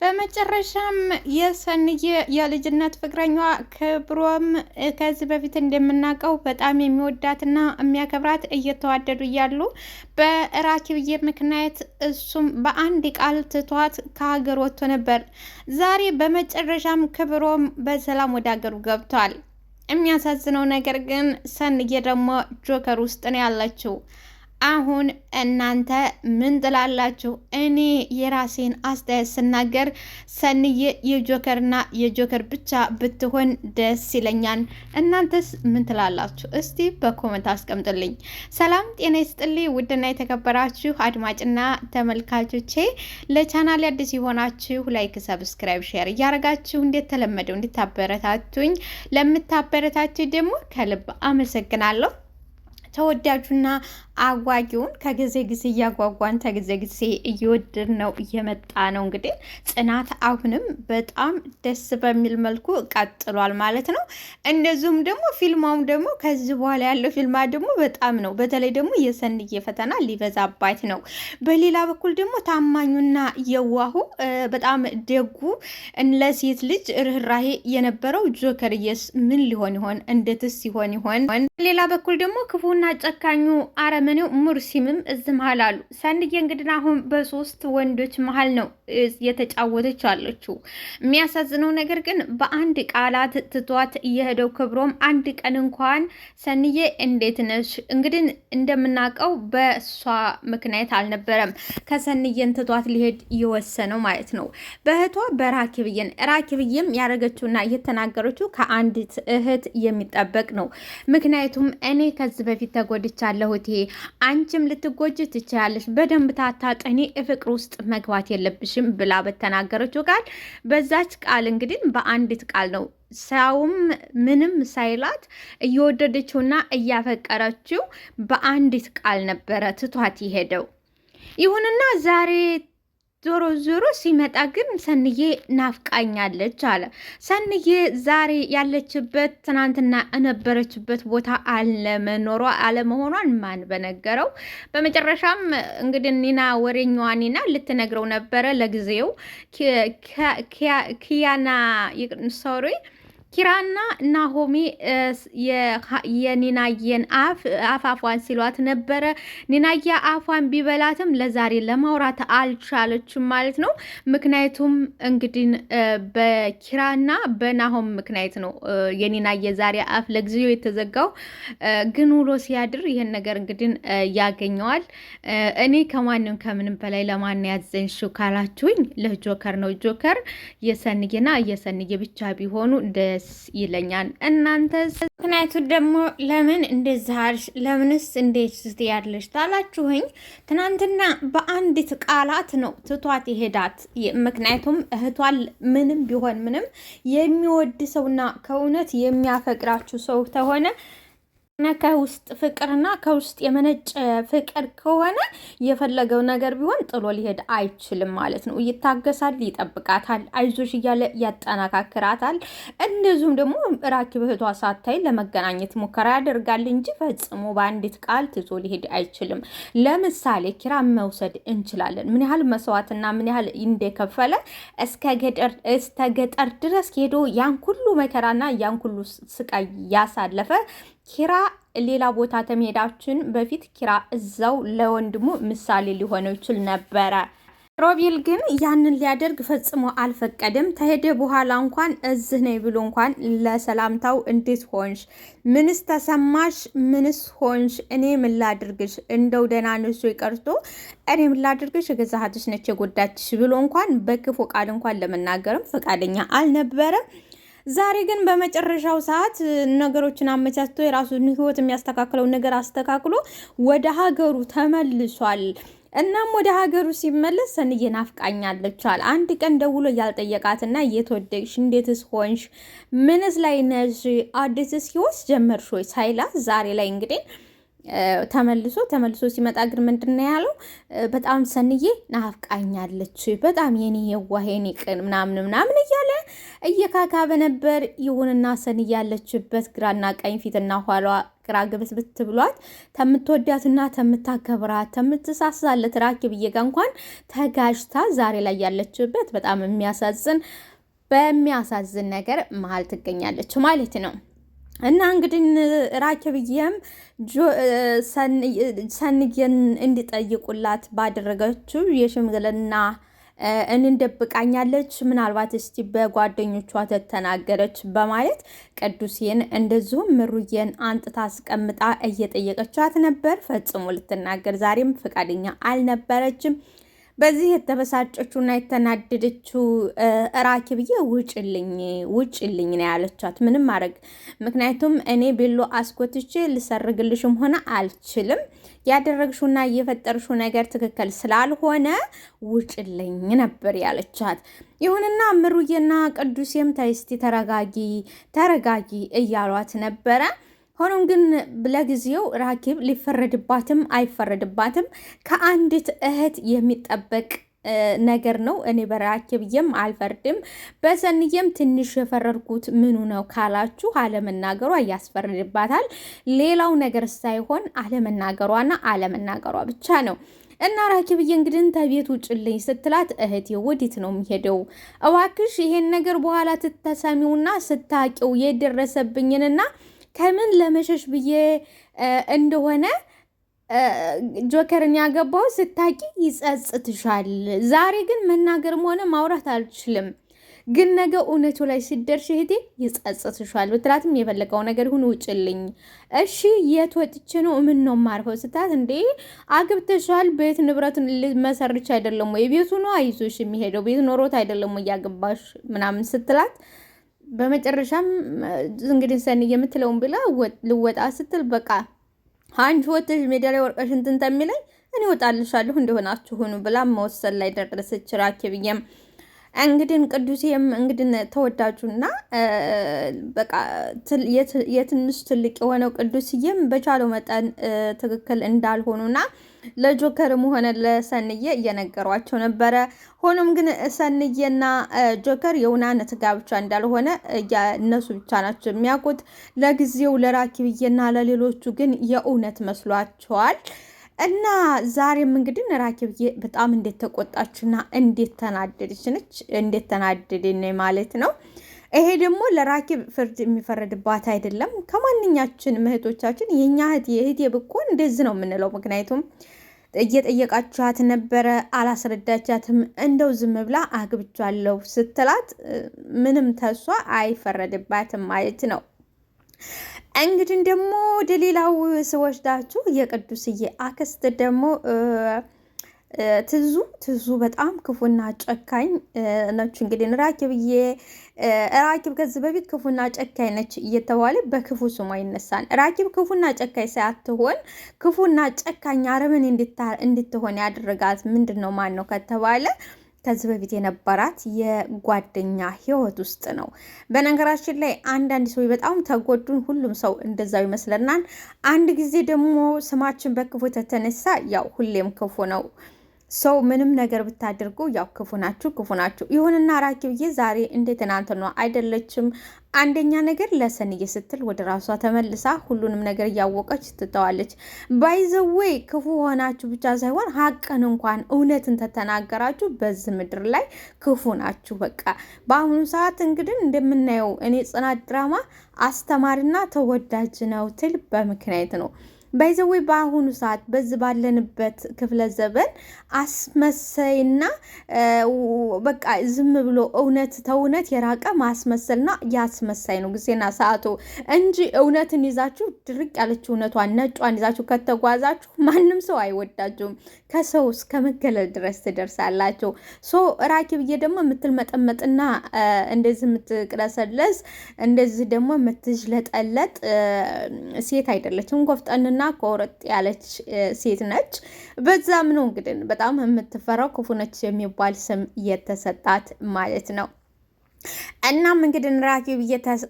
በመጨረሻም የሰንዬ የልጅነት ፍቅረኛዋ ክብሮም ከዚህ በፊት እንደምናውቀው በጣም የሚወዳትና የሚያከብራት እየተዋደዱ እያሉ በራኪብዬ ምክንያት እሱም በአንድ ቃል ትቷት ከሀገር ወጥቶ ነበር። ዛሬ በመጨረሻም ክብሮም በሰላም ወደ ሀገሩ ገብቷል። የሚያሳዝነው ነገር ግን ሰንዬ ደግሞ ጆከር ውስጥ ነው ያለችው። አሁን እናንተ ምን ትላላችሁ? እኔ የራሴን አስተያየት ስናገር ሰንዬ የጆከርና የጆከር ብቻ ብትሆን ደስ ይለኛል። እናንተስ ምን ትላላችሁ? እስቲ በኮመንት አስቀምጡልኝ። ሰላም ጤና ይስጥልኝ። ውድና የተከበራችሁ አድማጭና ተመልካቾቼ ለቻናል አዲስ የሆናችሁ ላይክ፣ ሰብስክራይብ፣ ሼር እያደረጋችሁ እንደተለመደው እንድታበረታቱኝ ለምታበረታችሁ ደግሞ ከልብ አመሰግናለሁ። ተወዳጁና አጓጊውን ከጊዜ ጊዜ እያጓጓን ከጊዜ ጊዜ እየወደድ ነው እየመጣ ነው። እንግዲህ ጽናት አሁንም በጣም ደስ በሚል መልኩ ቀጥሏል ማለት ነው። እንደዚሁም ደግሞ ፊልማውም ደግሞ ከዚህ በኋላ ያለው ፊልማ ደግሞ በጣም ነው። በተለይ ደግሞ የሰንዬ ፈተና ሊበዛባት ነው። በሌላ በኩል ደግሞ ታማኙና የዋሁ በጣም ደጉ ለሴት ልጅ ርኅራሄ የነበረው ጆከርዬስ ምን ሊሆን ይሆን? እንዴትስ ሲሆን ይሆን? በሌላ በኩል ደግሞ ክፉና ጨካኙ አረመኔው ሙርሲምም እዚህ መሀል አሉ። ሰንዬ እንግዲህ አሁን በሶስት ወንዶች መሀል ነው የተጫወተች አለችው። የሚያሳዝነው ነገር ግን በአንድ ቃላት ትቷት እየሄደው ክብሮም አንድ ቀን እንኳን ሰንዬ እንዴት ነሽ? እንግዲህ እንደምናውቀው በእሷ ምክንያት አልነበረም ከሰንዬን ትቷት ሊሄድ እየወሰነው ማለት ነው። በእህቷ ራኪብዬም ያደረገችውና እየተናገረችው ከአንዲት እህት የሚጠበቅ ነው። ምክንያቱም እኔ ከዚህ በፊት ተጎድቻለሁ፣ አንቺም ልትጎጅ ትችያለሽ፣ በደንብ ታታጠኒ ፍቅር ውስጥ መግባት የለብሽም ብላ በተናገረችው ቃል በዛች ቃል እንግዲህ በአንዲት ቃል ነው ሰውም ምንም ሳይላት እየወደደችውና እያፈቀረችው በአንዲት ቃል ነበረ ትቷት የሄደው። ይሁንና ዛሬ ዞሮ ዞሮ ሲመጣ ግን ሰንዬ ናፍቃኛለች አለ። ሰንዬ ዛሬ ያለችበት ትናንትና እነበረችበት ቦታ አለመሆኗን ማን በነገረው? በመጨረሻም እንግዲህ ኒና ወሬኛዋ ኒና ልትነግረው ነበረ። ለጊዜው ኪራና ናሆሚ የኒናየን አፋፏን ሲሏት ነበረ። ኒናየ አፏን ቢበላትም ለዛሬ ለማውራት አልቻለችም ማለት ነው። ምክንያቱም እንግዲህ በኪራና በናሆም ምክንያት ነው የኒናየ ዛሬ አፍ ለጊዜው የተዘጋው። ግን ውሎ ሲያድር ይሄን ነገር እንግዲህ ያገኘዋል። እኔ ከማንም ከምንም በላይ ለማን ያዘንሽው ካላችሁኝ ለጆከር ነው። ጆከር የሰንዬና የሰንዬ ብቻ ቢሆኑ ይለኛል። እናንተስ? ምክንያቱ ደግሞ ለምን እንደዚህ አልሽ? ለምንስ እንዴት ያለሽ ታላችሁኝ? ትናንትና በአንዲት ቃላት ነው ትቷት ይሄዳት። ምክንያቱም እህቷን ምንም ቢሆን ምንም የሚወድ ሰውና ከእውነት የሚያፈቅራችሁ ሰው ተሆነ ከውስጥ ፍቅርና ከውስጥ የመነጨ ፍቅር ከሆነ የፈለገው ነገር ቢሆን ጥሎ ሊሄድ አይችልም ማለት ነው። ይታገሳል፣ ይጠብቃታል፣ አይዞሽ እያለ ያጠናካክራታል። እንደዚሁም ደግሞ ራኪብ እህቷ ሳታይ ለመገናኘት ሙከራ ያደርጋል እንጂ ፈጽሞ በአንዲት ቃል ትቶ ሊሄድ አይችልም። ለምሳሌ ኪራ መውሰድ እንችላለን። ምን ያህል መስዋዕትና ምን ያህል እንደከፈለ እስከ ገጠር ድረስ ሄዶ ያን ሁሉ መከራና ያን ሁሉ ስቃይ ያሳለፈ ኪራ ሌላ ቦታ ተመሄዳችን በፊት ኪራ እዛው ለወንድሙ ምሳሌ ሊሆነው ይችል ነበረ። ሮቤል ግን ያንን ሊያደርግ ፈጽሞ አልፈቀደም። ተሄደ በኋላ እንኳን እዚህ ነኝ ብሎ እንኳን ለሰላምታው እንዴት ሆንሽ? ምንስ ተሰማሽ? ምንስ ሆንሽ? እኔ ምን ላድርግሽ? እንደው ደህና ነሽ ቀርቶ እኔ ምን ላድርግሽ? የገዛሃትሽ ነች የጎዳችሽ ብሎ እንኳን በክፉ ቃል እንኳን ለመናገርም ፈቃደኛ አልነበረም። ዛሬ ግን በመጨረሻው ሰዓት ነገሮችን አመቻችቶ የራሱን ሕይወት የሚያስተካክለውን ነገር አስተካክሎ ወደ ሀገሩ ተመልሷል። እናም ወደ ሀገሩ ሲመለስ ሰንዬ ናፍቃኛለች አለ። አንድ ቀን ደውሎ ያልጠየቃትና እየተወደቅሽ እንዴትስ ሆንሽ? ምንስ ላይ ነሽ? አዲስስ ሕይወት ጀመርሽ ወይ ሳይላት ዛሬ ላይ እንግዲህ ተመልሶ ሲመጣ ግን ምንድን ነው ያለው? በጣም ሰንዬ ናፍቃኛለች፣ በጣም የኔ የዋህ የኔ ቅን ምናምን እያለ እየካካበ ነበር። ይሁንና ሰንዬ ያለችበት ግራና ቀኝ ፊትና ኋላ ግራ ግብት ብሏት ተምትወዳትና ተምታከብራት ተምትሳሳለት ራኪብዬ ጋር እንኳን ተጋጅታ ዛሬ ላይ ያለችበት በጣም በሚያሳዝን ነገር መሀል ትገኛለች ማለት ነው። እና እንግዲህ ራኪብዬም ሰንዬን እንዲጠይቁላት ባደረገችው የሽምግልና እንደብቃኛለች፣ ምናልባት እስቲ በጓደኞቿ ተተናገረች በማለት ቅዱሴን እንደዚሁም ምሩዬን አንጥታ አስቀምጣ እየጠየቀቻት ነበር። ፈጽሞ ልትናገር ዛሬም ፈቃደኛ አልነበረችም። በዚህ የተበሳጨችውና የተናደደችው ራኪብዬ ውጭልኝ ነው ያለቻት። ምንም ማድረግ ምክንያቱም እኔ ቤሎ አስኮትቼ ልሰርግልሽም ሆነ አልችልም። ያደረግሽውና እየፈጠርሽው ነገር ትክክል ስላልሆነ ውጭልኝ ነበር ያለቻት። ይሁንና ምሩዬና ቅዱሴም ተይስቲ ተረጋጊ እያሏት ነበረ። ሆኖም ግን ለጊዜው ራኪብ ሊፈረድባትም አይፈረድባትም ከአንዲት እህት የሚጠበቅ ነገር ነው። እኔ በራኪብዬም አልፈርድም፣ በሰንዬም ትንሽ የፈረድኩት ምኑ ነው ካላችሁ አለመናገሯ ያስፈርድባታል። ሌላው ነገር ሳይሆን አለመናገሯ ብቻ ነው። እና ራኪብዬ እንግዲህ ተቤት ውጭልኝ ስትላት እህቴ ወዴት ነው የሚሄደው? እባክሽ ይሄን ነገር በኋላ ትተሰሚውና ስታቂው የደረሰብኝንና ከምን ለመሸሽ ብዬ እንደሆነ ጆከርን ያገባው ስታቂ ይጸጽትሻል። ዛሬ ግን መናገርም ሆነ ማውራት አልችልም፣ ግን ነገ እውነቱ ላይ ሲደርሽ እህቴ ይጸጽትሻል ብትላትም የፈለገው ነገር ይሁን ውጭልኝ። እሺ የት ወጥቼ ነው ምን ነው ማርፈው ስታት፣ እንዴ አግብተሻል፣ ቤት ንብረትን ልመሰርች አይደለም ወይ? ቤቱ ነው አይዞሽ የሚሄደው፣ ቤት ኖሮት አይደለም ወይ ያገባሽ ምናምን ስትላት፣ በመጨረሻም እንግዲህ ሰኒ የምትለውን ብላ ልወጣ ስትል በቃ አንቺ ወጥሽ ሜዳ ላይ ወርቀሽ እንትን ተሚለኝ እኔ ወጣልሻለሁ እንደሆናችሁ ሁኑ ብላ መወሰን ላይ ደረሰች። ራኪብዬም እንግዲህ ቅዱሴም እንግዲህ ተወዳጁና በቃ የትንሽ ትልቅ የሆነው ቅዱስዬም በቻለው መጠን ትክክል እንዳልሆኑና ለጆከርም ሆነ ለሰንዬ እየነገሯቸው ነበረ። ሆኖም ግን ሰንዬና ጆከር የእውነት ጋብቻ እንዳልሆነ እነሱ ብቻ ናቸው የሚያውቁት። ለጊዜው ለራኪብዬና ለሌሎቹ ግን የእውነት መስሏቸዋል። እና ዛሬም እንግዲህ ራኪብዬ በጣም እንዴት ተቆጣችና እንዴት ተናደደች ነች፣ እንዴት ተናደደኝ ማለት ነው። ይሄ ደግሞ ለራኪብ ፍርድ የሚፈረድባት አይደለም። ከማንኛችን እህቶቻችን የኛ እህቴ ብኮን እንደዚህ ነው የምንለው። ምክንያቱም እየጠየቃችኋት ነበረ፣ አላስረዳቻትም። እንደው ዝም ብላ አግብቻለሁ ስትላት ምንም ተሷ አይፈረድባትም ማለት ነው። እንግዲህ ደግሞ ወደ ሌላው ስወስዳችሁ የቅዱስዬ አክስት ደግሞ ትዙ በጣም ክፉና ጨካኝ ነች። እንግዲህ ራኪብ ከዚህ በፊት ክፉና ጨካኝ ነች እየተባለ በክፉ ስሟ ይነሳል። ራኪብ ክፉና ጨካኝ ሳትሆን ክፉና ጨካኝ አረመኔ እንድትሆን ያደረጋት ምንድን ነው ማን ነው ከተባለ ከዚህ በፊት የነበራት የጓደኛ ህይወት ውስጥ ነው። በነገራችን ላይ አንዳንድ ሰው በጣም ተጎዱን፣ ሁሉም ሰው እንደዛው ይመስለናል። አንድ ጊዜ ደግሞ ስማችን በክፉ ተተነሳ ያው ሁሌም ክፉ ነው። ሰው ምንም ነገር ብታደርጉ ያው ክፉ ናችሁ። ይሁንና ራኪብዬ ዛሬ እንደ ትናንት ነው አይደለችም። አንደኛ ነገር ለሰንዬ ስትል ወደ ራሷ ተመልሳ ሁሉንም ነገር እያወቀች ትተዋለች። ባይዘዌይ ክፉ ሆናችሁ ብቻ ሳይሆን ሀቅን እንኳን እውነትን ተተናገራችሁ በዚህ ምድር ላይ ክፉ ናችሁ። በቃ በአሁኑ ሰዓት እንግዲህ እንደምናየው እኔ ጽናት ድራማ አስተማሪና ተወዳጅ ነው ትል በምክንያት ነው። ባይዘዌ በአሁኑ ሰዓት በዚህ ባለንበት ክፍለ ዘበን አስመሳይና በቃ ዝም ብሎ ተእውነት የራቀ ማስመሰልና ያስመሳይ ነው ጊዜና ሰዓቱ እንጂ እውነትን ይዛችሁ ድርቅ ያለችው እውነቷን ነጯን ይዛችሁ ከተጓዛችሁ ማንም ሰው አይወዳችሁም። ከሰው እስከ መገለል ድረስ ትደርሳላችሁ። ራኪብዬ ደግሞ የምትልመጠመጥና እንደዚህ የምትቅለሰለስ እንደዚህ ደግሞ የምትዥለጠለጥ ሴት አይደለችም። ቆፍጠንና ቆረጥ ያለች ሴት ነች። በዛም ነው እንግዲህ በጣም የምትፈራው ክፉ ነች የሚባል ስም የተሰጣት ማለት ነው። እናም እንግዲህ ራኪብ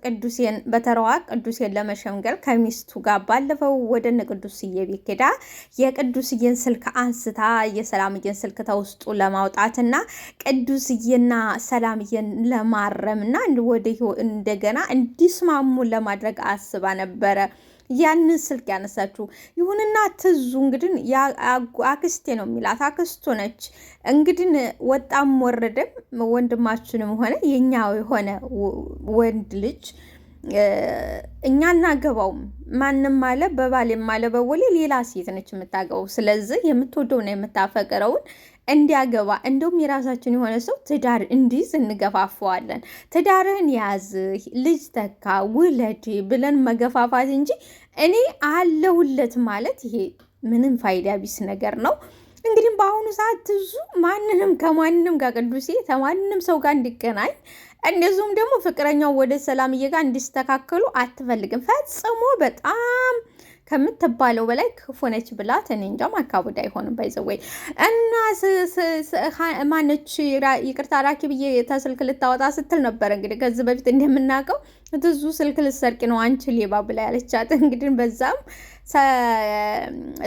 ቅዱሴን በተረዋ ቅዱሴን ለመሸምገል ከሚስቱ ጋር ባለፈው ወደ እነ ቅዱስዬ ቤት ሄዳ የቅዱስዬን ስልክ አንስታ የሰላምዬን ስልክ ተውስጡ ለማውጣትና ቅዱስዬና ሰላምዬን ለማረምና ወደ እንደገና እንዲስማሙ ለማድረግ አስባ ነበረ ያንን ስልክ ያነሳችሁ። ይሁንና ትዙ እንግዲህ አክስቴ ነው የሚላት አክስቱ ነች። እንግዲህ ወጣም ወረደም ወንድማችንም ሆነ የኛ የሆነ ወንድ ልጅ እኛ እናገባውም ማንም አለ በባሌም አለ በወሌ ሌላ ሴት ነች የምታገባው። ስለዚህ የምትወደውና የምታፈቅረውን እንዲያገባ እንደውም የራሳችን የሆነ ሰው ትዳር እንዲይዝ እንገፋፈዋለን። ትዳርህን ያዝ፣ ልጅ ተካ፣ ውለድ ብለን መገፋፋት እንጂ እኔ አለሁለት ማለት ይሄ ምንም ፋይዳ ቢስ ነገር ነው። እንግዲህ በአሁኑ ሰዓት ትዙ ማንንም ከማንንም ጋር ቅዱሴ ከማንንም ሰው ጋር እንዲገናኝ እንደዚሁም ደግሞ ፍቅረኛው ወደ ሰላምዬ ጋር እንዲስተካከሉ አትፈልግም ፈጽሞ። በጣም ከምትባለው በላይ ክፉ ነች ብላት እኔ እንጃ ማካቡድ አይሆንም ባይዘወይ እና ማነች ይቅርታ ራኪብዬ ተስልክ ልታወጣ ስትል ነበር። እንግዲህ ከዚህ በፊት እንደምናውቀው ትዙ ስልክ ልትሰርቂ ነው አንቺ ሌባ ብላ ያለቻት። እንግዲህ በዛም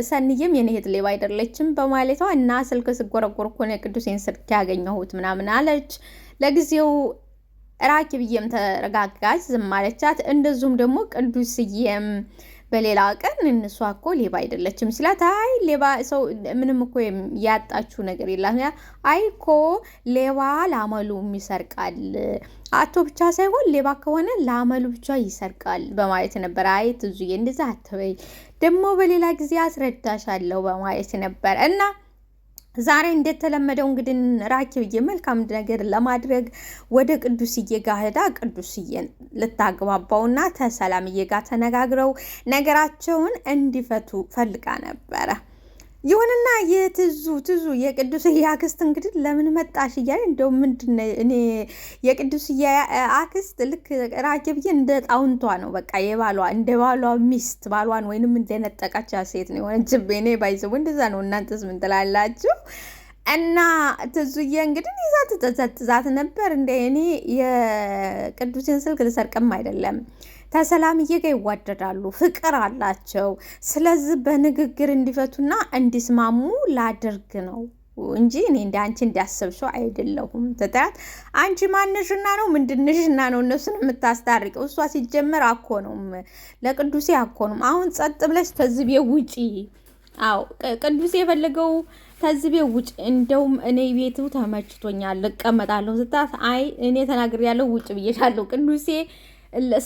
ሰንዬም የኔ እህት ሌባ አይደለችም በማለቷ እና ስልክ ስጎረጎር እኮ ነው የቅዱሴን ስልክ ያገኘሁት ምናምን አለች። ለጊዜው ራኪብዬም ተረጋጋች፣ ዝም አለቻት። እንደዚሁም ደግሞ ቅዱስዬም በሌላ ቀን እንሷ እኮ ሌባ አይደለችም ሲላት፣ አይ ሌባ ሰው ምንም እኮ ያጣችው ነገር የለም። አይ እኮ ሌባ ላመሉም ይሰርቃል፣ አቶ ብቻ ሳይሆን ሌባ ከሆነ ላመሉ ብቻ ይሰርቃል በማለት ነበር። አይ ትዙዬ እንደዛ አትበይ፣ ደግሞ በሌላ ጊዜ አስረዳሻለሁ በማለት ነበር እና ዛሬ እንደተለመደው እንግዲህ ራኪብዬ መልካም ነገር ለማድረግ ወደ ቅዱስዬ ጋር ሄዳ ቅዱስዬን ልታግባባውና ተሰላምዬ ጋር ተነጋግረው ነገራቸውን እንዲፈቱ ፈልጋ ነበረ። ይሁንና የትዙ የቅዱስዬ አክስት እንግዲህ ለምን መጣሽ እያለ እንደው ምንድን እኔ የቅዱስዬ አክስት ልክ ራኪብዬ እንደ ጣውንቷ ነው በቃ የባሏ እንደ ባሏ ሚስት ባሏን ወይንም እንደነጠቃች ሴት ነው የሆነች። እኔ ባይዘው እንደዛ ነው። እናንተስ ምን ትላላችሁ? እና ትዙዬ እንግዲህ ይዛ ትዛት ነበር። እንደ እኔ የቅዱስን ስልክ ልሰርቅም አይደለም ተሰላምዬ ጋር ይዋደዳሉ፣ ፍቅር አላቸው። ስለዚህ በንግግር እንዲፈቱና እንዲስማሙ ላድርግ ነው እንጂ እኔ እንደ አንቺ እንዲያሰብሽው አይደለሁም። ትታት አንቺ ማንሽና ነው ምንድንሽና ነው እነሱን የምታስታርቀው? እሷ ሲጀመር አኮኑም ለቅዱሴ አኮኑም። አሁን ጸጥ ብለሽ ተዝቤ ውጪ። አዎ ቅዱሴ የፈለገው ተዝቤ ውጭ። እንደውም እኔ ቤቱ ተመችቶኛል ልቀመጣለሁ ስታት፣ አይ እኔ ተናግሬያለሁ ውጭ ብዬሻለሁ። ቅዱሴ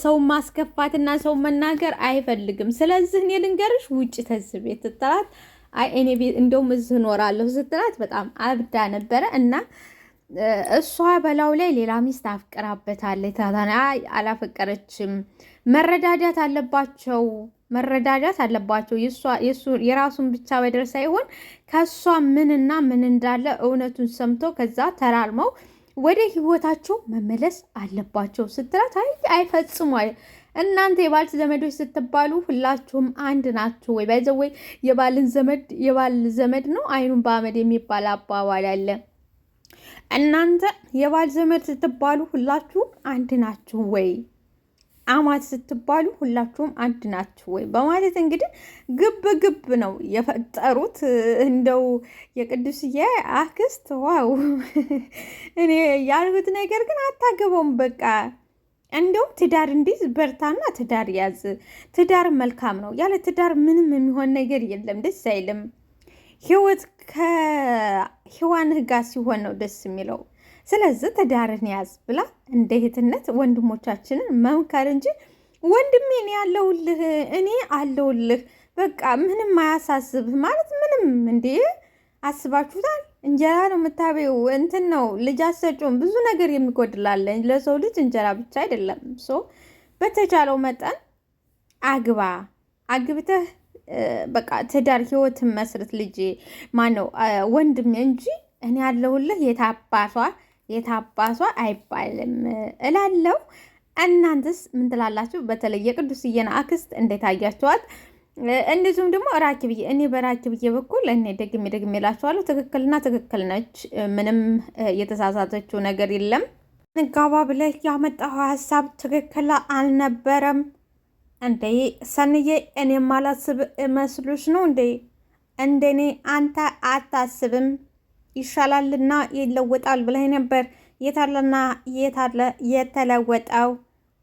ሰው ማስከፋትና ሰው መናገር አይፈልግም። ስለዚህ እኔ ልንገርሽ ውጭ ተዝቤ ስትላት፣ አይ እኔ ቤት እንደውም እዚህ እኖራለሁ ስትላት በጣም አብዳ ነበረ። እና እሷ በላው ላይ ሌላ ሚስት አፍቅራበታለች። ታታና አይ አላፈቀረችም። መረዳዳት አለባቸው። የራሱን ብቻ በደር ሳይሆን ከሷ ምንና ምን እንዳለ እውነቱን ሰምቶ ከዛ ተራልመው ወደ ህይወታቸው መመለስ አለባቸው ስትላት፣ አይፈጽሙ እናንተ የባል ዘመዶች ስትባሉ ሁላችሁም አንድ ናችሁ ወይ? ባይዘወይ የባል ዘመድ ነው አይኑን በአመድ የሚባል አባባል አለ። እናንተ የባል ዘመድ ስትባሉ ሁላችሁም አንድ ናችሁ ወይ? አማት ስትባሉ ሁላችሁም አንድ ናችሁ ወይ? በማለት እንግዲህ ግብ ነው የፈጠሩት። እንደው የቅዱስዬ አክስት ዋው! እኔ ያልሁት ነገር ግን አታገባውም። በቃ እንደውም ትዳር እንዲዝ በርታና ትዳር ያዝ። ትዳር መልካም ነው። ያለ ትዳር ምንም የሚሆን ነገር የለም። ደስ አይልም። ህይወት ከህዋንህ ጋር ሲሆን ነው ደስ የሚለው። ስለዚህ ትዳርን ያዝ ብላ እንደ እህትነት ወንድሞቻችንን መምከር እንጂ ወንድሜ እኔ አለሁልህ በቃ ምንም አያሳስብህ ማለት ምንም እንዴ አስባችሁታል? እንጀራ ነው የምታበይው፣ እንትን ነው ልጅ አሰጩም ብዙ ነገር የሚጎድላለን። ለሰው ልጅ እንጀራ ብቻ አይደለም። በተቻለው መጠን አግብተህ በቃ ትዳር ህይወትን መስረት ልጅ ማነው ወንድሜ እንጂ እኔ ያለሁልህ የታባሷ አይባልም እላለሁ። እናንተስ ምን ትላላችሁ? በተለይ የቅዱስዬን አክስት እንዴት አያችኋት? እንደዚሁም ደግሞ ራኪብዬ፣ እኔ በራኪብዬ በኩል እኔ ደግሜ እላችኋለሁ ትክክልና ትክክል ነች። ምንም የተሳሳተችው ነገር የለም። ንጋባ ብለህ ያመጣው ሀሳብ ትክክል አልነበረም እንዴ ሰንዬ? እኔ ማላስብ መስሎሽ ነው እንዴ? እንደኔ አንተ አታስብም ይሻላልና ይለወጣል ብለህ ነበር። የታለና የታለ የተለወጠው?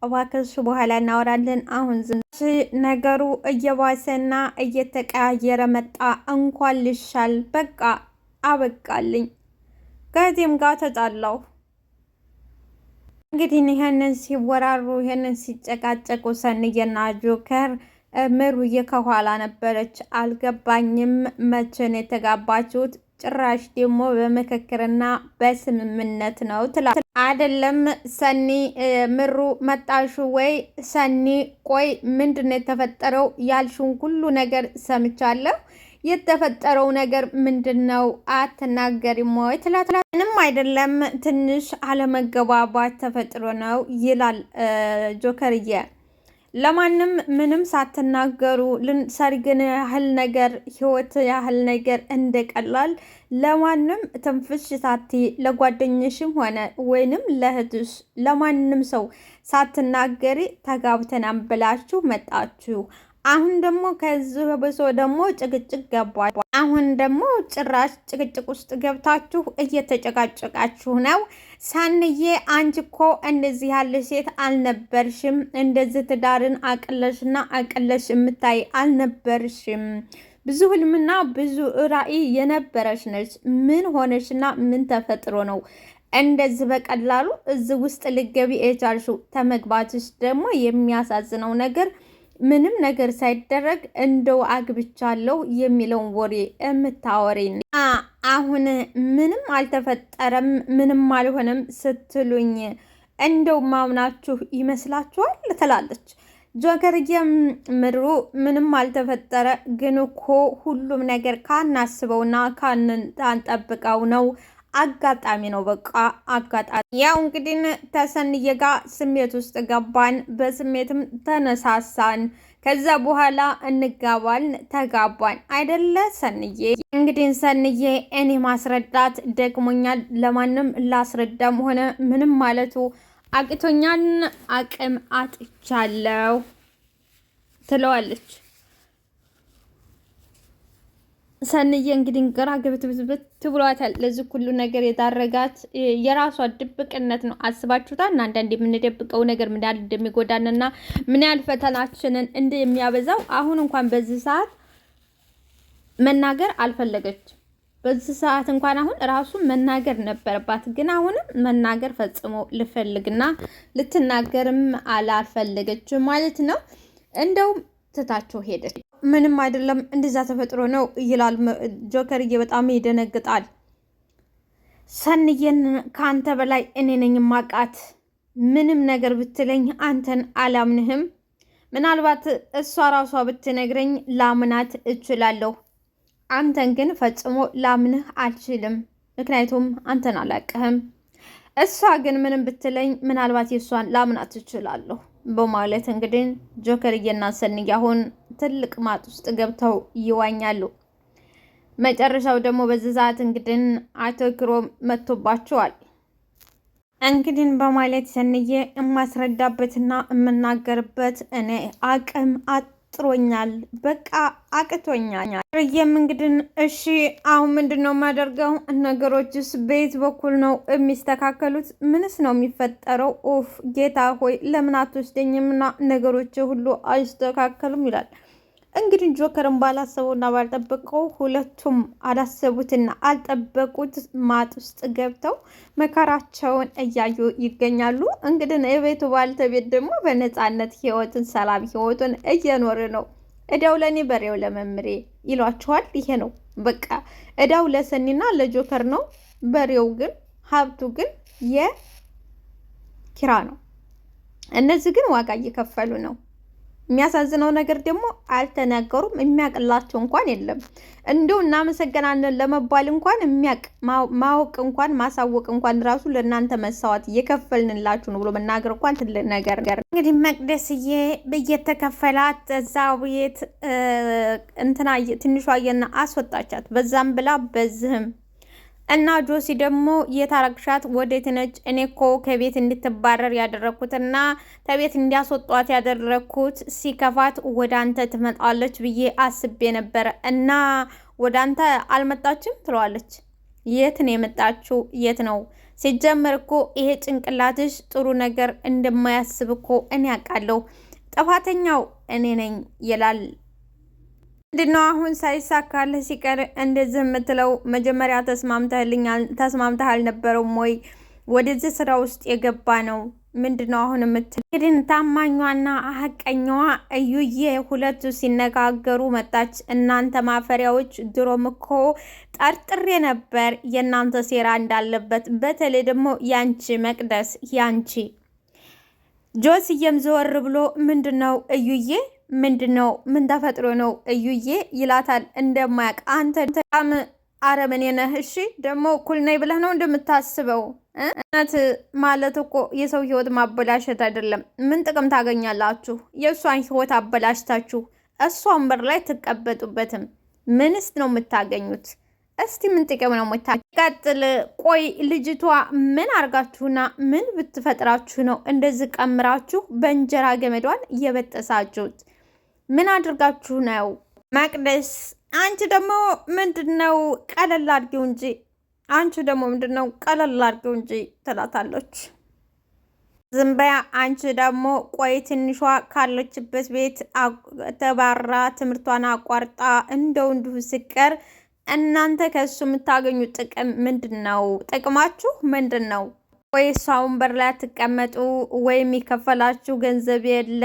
እባክሽ በኋላ እናወራለን። አሁን ዝም ነገሩ እየባሰና እየተቀያየረ መጣ። እንኳን ልሻል በቃ አበቃልኝ። ከዚህም ጋር ተጣላሁ። እንግዲህ ይህንን ሲወራሩ ይህንን ሲጨቃጨቁ ሰንዬና ጆከር ምሩዬ ከኋላ ነበረች። አልገባኝም፣ መቼን የተጋባችሁት? ጭራሽ ደግሞ በምክክርና በስምምነት ነው ትላለች። አይደለም ሰኒ ምሩ መጣሹ ወይ ሰኒ? ቆይ ምንድን ነው የተፈጠረው? ያልሽውን ሁሉ ነገር ሰምቻለሁ። የተፈጠረው ነገር ምንድን ነው? አትናገሪም ወይ ትላትላ። ምንም አይደለም ትንሽ አለመገባባት ተፈጥሮ ነው ይላል ጆከርዬ። ለማንም ምንም ሳትናገሩ ሰርግን ያህል ነገር ህይወት ያህል ነገር እንደቀላል ለማንም ትንፍሽ ሳቲ ለጓደኝሽም ሆነ ወይንም ለእህትሽ ለማንም ሰው ሳትናገሪ ተጋብተናም ብላችሁ መጣችሁ። አሁን ደግሞ ከዚህ በብሶ ደግሞ ጭቅጭቅ ገባ። አሁን ደግሞ ጭራሽ ጭቅጭቅ ውስጥ ገብታችሁ እየተጨቃጨቃችሁ ነው። ሰንዬ አንቺ እኮ እንደዚህ ያለ ሴት አልነበርሽም። እንደዚህ ትዳርን አቅለሽና አቅለሽ የምታይ አልነበርሽም። ብዙ ህልምና ብዙ ራዕይ የነበረሽ ነች። ምን ሆነሽና ምን ተፈጥሮ ነው እንደዚህ በቀላሉ እዚህ ውስጥ ልገቢ የቻልሽው? ተመግባትሽ ደግሞ የሚያሳዝነው ነገር ምንም ነገር ሳይደረግ እንደው አግብቻለሁ የሚለውን ወሬ የምታወሪኝ አሁን ምንም አልተፈጠረም ምንም አልሆነም ስትሉኝ እንደው ማምናችሁ ይመስላችኋል? ትላለች ጆከርዬም ምሩ ምንም አልተፈጠረ፣ ግን እኮ ሁሉም ነገር ካናስበውና ካንጠብቀው ነው አጋጣሚ ነው። በቃ አጋጣሚ። ያው እንግዲህ ተሰንዬ ጋር ስሜት ውስጥ ገባን፣ በስሜትም ተነሳሳን። ከዛ በኋላ እንጋባን፣ ተጋባን አይደለ ሰንዬ? እንግዲህ ሰንዬ እኔ ማስረዳት ደክሞኛል፣ ለማንም ላስረዳም ሆነ ምንም ማለቱ አቅቶኛል፣ አቅም አጥቻለሁ ትለዋለች። ሰንዬ እንግዲህ ግራ ግብትብት ብሏታል። ለዚህ ሁሉ ነገር የዳረጋት የራሷ ድብቅነት ነው። አስባችሁታል? እና አንዳንድ የምንደብቀው ነገር ምን ያህል እንደሚጎዳንና ምን ያህል ፈተናችንን እንደሚያበዛው። አሁን እንኳን በዚህ ሰዓት መናገር አልፈለገች። በዚህ ሰዓት እንኳን አሁን ራሱ መናገር ነበረባት፣ ግን አሁንም መናገር ፈጽሞ ልፈልግና ልትናገርም አላልፈለገች ማለት ነው። እንደውም ትታቸው ሄደች። ምንም አይደለም እንደዛ ተፈጥሮ ነው ይላል ጆከርዬ። በጣም ይደነግጣል። ሰንዬን ከአንተ በላይ እኔ ነኝ ማቃት። ምንም ነገር ብትለኝ አንተን አላምንህም። ምናልባት እሷ ራሷ ብትነግረኝ ላምናት እችላለሁ። አንተን ግን ፈጽሞ ላምንህ አልችልም፣ ምክንያቱም አንተን አላቅህም። እሷ ግን ምንም ብትለኝ ምናልባት የእሷን ላምናት እችላለሁ በማለት እንግዲህ ጆከርዬና ሰንዬ አሁን ትልቅ ማጥ ውስጥ ገብተው ይዋኛሉ። መጨረሻው ደግሞ በዚህ ሰዓት እንግዲህ አቶ ክሮም መጥቶባቸዋል። እንግዲህ በማለት ሰንዬ የማስረዳበትና የምናገርበት እኔ አቅም አጥሮኛል፣ በቃ አቅቶኛል። ርዬም እንግዲህ እሺ አሁን ምንድን ነው የማደርገው? ነገሮችስ በየት በኩል ነው የሚስተካከሉት? ምንስ ነው የሚፈጠረው? ኦፍ ጌታ ሆይ ለምን አትወስደኝምና ነገሮች ሁሉ አይስተካከሉም ይላል። እንግዲህ ጆከርን ባላሰበውና ባልጠበቀው ሁለቱም አላሰቡትና አልጠበቁት ማጥ ውስጥ ገብተው መከራቸውን እያዩ ይገኛሉ። እንግዲህ የቤቱ ባልተቤት ደግሞ በነፃነት ህይወትን ሰላም ህይወቱን እየኖረ ነው። እዳው ለእኔ በሬው ለመምሬ ይሏቸዋል። ይሄ ነው በቃ እዳው ለሰኒና ለጆከር ነው። በሬው ግን ሀብቱ ግን የኪራ ነው። እነዚህ ግን ዋጋ እየከፈሉ ነው። የሚያሳዝነው ነገር ደግሞ አልተናገሩም። የሚያቅላቸው እንኳን የለም። እንዲሁ እናመሰግናለን ለመባል እንኳን የሚያቅ ማወቅ እንኳን ማሳወቅ እንኳን ራሱ ለእናንተ መሳዋት እየከፈልንላችሁ ነው ብሎ መናገር እንኳን ትልቅ ነገር። እንግዲህ መቅደስዬ እየተከፈላት እዛ ቤት እንትና ትንሿ አየና አስወጣቻት። በዛም ብላ በዚህም እና ጆሲ ደግሞ የታረግሻት ወዴት ነች? እኔ እኮ ከቤት እንድትባረር ያደረኩትና ከቤት እንዲያስወጧት ያደረኩት ሲከፋት ወደ አንተ ትመጣለች ብዬ አስቤ ነበረ እና ወደ አንተ አልመጣችም ትለዋለች። የት ነው የመጣችው? የት ነው ሲጀመር እኮ ይሄ ጭንቅላትሽ ጥሩ ነገር እንደማያስብ እኮ እኔ አውቃለሁ። ጥፋተኛው እኔ ነኝ ይላል። ምንድነው አሁን ሳይሳካልህ ሲቀር እንደዚህ የምትለው? መጀመሪያ ተስማምተህ አልነበረም ወይ ወደዚህ ስራ ውስጥ የገባ ነው? ምንድነው አሁን የምትለው? እንግዲህ ታማኟና ሀቀኛዋ እዩዬ ሁለቱ ሲነጋገሩ መጣች። እናንተ ማፈሪያዎች፣ ድሮም እኮ ጠርጥሬ ነበር የእናንተ ሴራ እንዳለበት። በተለይ ደግሞ ያንቺ መቅደስ፣ ያንቺ ጆስዬም ዘወር ብሎ ምንድነው እዩዬ ምንድነው? ምን ተፈጥሮ ነው እዩዬ ይላታል። እንደማያውቅ አንተ በጣም አረመኔ ነህ። እሺ ደግሞ እኩል ነኝ ብለህ ነው እንደምታስበው? እውነት ማለት እኮ የሰው ህይወት ማበላሸት አይደለም። ምን ጥቅም ታገኛላችሁ? የእሷን ህይወት አበላሽታችሁ እሷ ወንበር ላይ ትቀበጡበትም። ምንስ ነው የምታገኙት? እስቲ ምን ጥቅም ነው ቀጥል። ቆይ ልጅቷ ምን አርጋችሁና ምን ብትፈጥራችሁ ነው እንደዚህ ቀምራችሁ በእንጀራ ገመዷን እየበጠሳችሁት? ምን አድርጋችሁ ነው? መቅደስ አንቺ ደግሞ ምንድነው? ቀለል አድርጊው እንጂ አንቺ ደግሞ ምንድነው? ቀለል አድርጊው እንጂ ትላታለች። ዝም በያ አንቺ ደግሞ ቆይ ትንሿ ካለችበት ቤት ተባራ ትምህርቷን አቋርጣ እንደው እንዲሁ ስቀር እናንተ ከሱ የምታገኙት ጥቅም ምንድን ነው? ጥቅማችሁ ምንድን ነው? ወይ እሷ ወንበር ላይ አትቀመጡ ወይም የሚከፈላችሁ ገንዘብ የለ።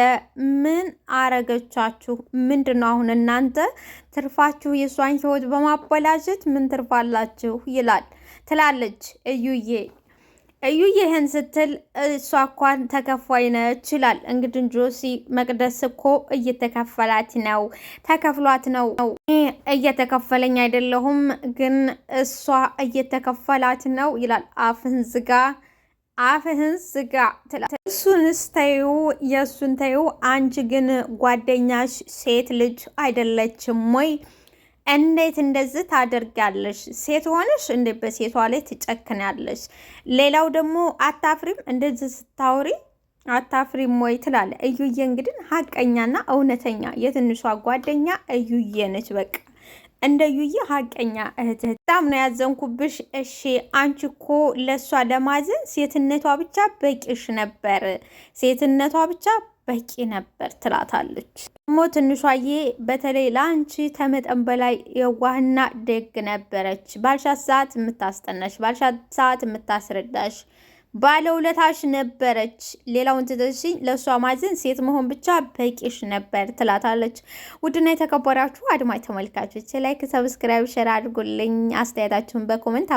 ምን አረገቻችሁ? ምንድን ነው አሁን እናንተ ትርፋችሁ? የእሷን ህይወት በማበላሸት ምን ትርፋላችሁ? ይላል ትላለች እዩዬ። ይህን ስትል እሷ እንኳን ተከፋይ ነች ይላል። እንግዲህ ጆሲ መቅደስ እኮ እየተከፈላት ነው፣ ተከፍሏት ነው። እየተከፈለኝ አይደለሁም ግን እሷ እየተከፈላት ነው ይላል። አፍህን ዝጋ፣ አፍህን ዝጋ ትላለች። እሱንስ ተይው፣ የእሱን ተይው። አንቺ ግን ጓደኛሽ ሴት ልጅ አይደለችም ወይ? እንዴት እንደዚህ ታደርጋለሽ? ሴት ሆነሽ እንዴት በሴቷ ላይ ትጨክናለሽ? ሌላው ደግሞ አታፍሪም? እንደዚህ ስታወሪ አታፍሪም ወይ ትላለ እዩዬ። እንግዲህ ሀቀኛና እውነተኛ የትንሿ ጓደኛ እዩዬ ነች። በቃ እንደ እዩዬ ሀቀኛ እህት በጣም ነው ያዘንኩብሽ። እሺ አንቺ እኮ ለእሷ ለማዘን ሴትነቷ ብቻ በቂሽ ነበር፣ ሴትነቷ ብቻ በቂ ነበር ትላታለች። ደግሞ ትንሿዬ በተለይ ለአንቺ ተመጠን በላይ የዋህና ደግ ነበረች። ባልሻት ሰዓት የምታስጠናሽ፣ ባልሻት ሰዓት የምታስረዳሽ ባለውለታሽ ነበረች። ሌላውን ትተሽኝ ለእሷ ማዘን ሴት መሆን ብቻ በቂሽ ነበር ትላታለች። ውድና የተከበራችሁ አድማጭ ተመልካቾች ላይክ፣ ሰብስክራይብ፣ ሼር አድርጉልኝ። አስተያየታችሁን በኮመንት